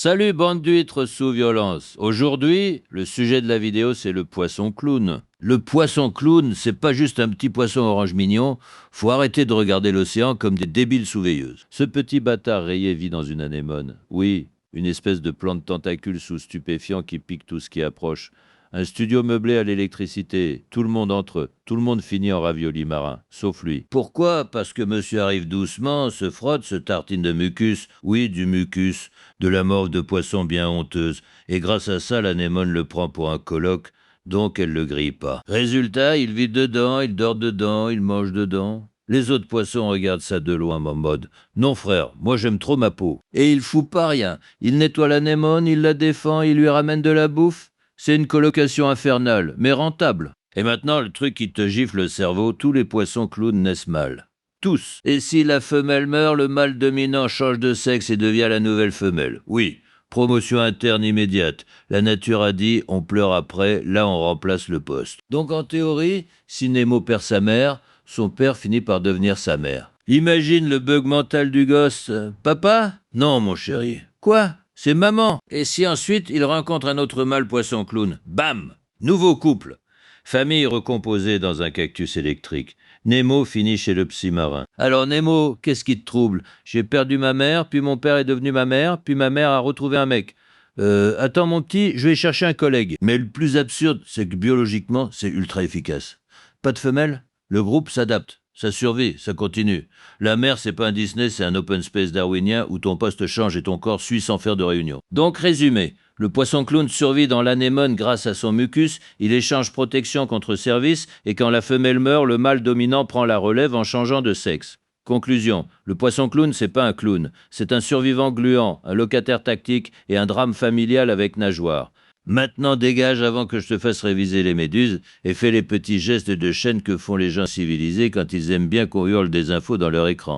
Salut bande d'huîtres sous violence. Aujourd'hui, le sujet de la vidéo, c'est le poisson clown. Le poisson clown, c'est pas juste un petit poisson orange mignon. Faut arrêter de regarder l'océan comme des débiles sous veilleuse. Ce petit bâtard rayé vit dans une anémone. Oui, une espèce de plante tentacule sous stupéfiant qui pique tout ce qui approche. Un studio meublé à l'électricité, tout le monde entre eux, tout le monde finit en ravioli marin, sauf lui. Pourquoi? Parce que monsieur arrive doucement, se frotte, se tartine de mucus, oui, du mucus, de la morve de poisson bien honteuse, et grâce à ça, l'anémone le prend pour un colloque, donc elle le grille pas. Résultat, il vit dedans, il dort dedans, il mange dedans. Les autres poissons regardent ça de loin en mode « Non frère, moi j'aime trop ma peau ». Et il fout pas rien, il nettoie l'anémone, il la défend, il lui ramène de la bouffe. C'est une colocation infernale, mais rentable. Et maintenant, le truc qui te gifle le cerveau, tous les poissons clowns naissent mâles. Tous. Et si la femelle meurt, le mâle dominant change de sexe et devient la nouvelle femelle. Oui. Promotion interne immédiate. La nature a dit, on pleure après, là on remplace le poste. Donc en théorie, si Nemo perd sa mère, son père finit par devenir sa mère. Imagine le bug mental du gosse. Papa? Non, mon chéri. Quoi? C'est maman. Et si ensuite il rencontre un autre mâle poisson clown? Bam! Nouveau couple. Famille recomposée dans un cactus électrique. Nemo finit chez le psy marin. Alors Nemo, qu'est-ce qui te trouble? J'ai perdu ma mère, puis mon père est devenu ma mère, puis ma mère a retrouvé un mec. Attends mon petit, je vais chercher un collègue. Mais le plus absurde, c'est que biologiquement, c'est ultra efficace. Pas de femelle? Le groupe s'adapte. Ça survit, ça continue. La mer, c'est pas un Disney, c'est un open space darwinien où ton poste change et ton corps suit sans faire de réunion. Donc, résumé, le poisson clown survit dans l'anémone grâce à son mucus, il échange protection contre service, et quand la femelle meurt, le mâle dominant prend la relève en changeant de sexe. Conclusion, le poisson clown, c'est pas un clown, c'est un survivant gluant, un locataire tactique et un drame familial avec nageoire. Maintenant dégage avant que je te fasse réviser les méduses et fais les petits gestes de chaîne que font les gens civilisés quand ils aiment bien qu'on hurle des infos dans leur écran.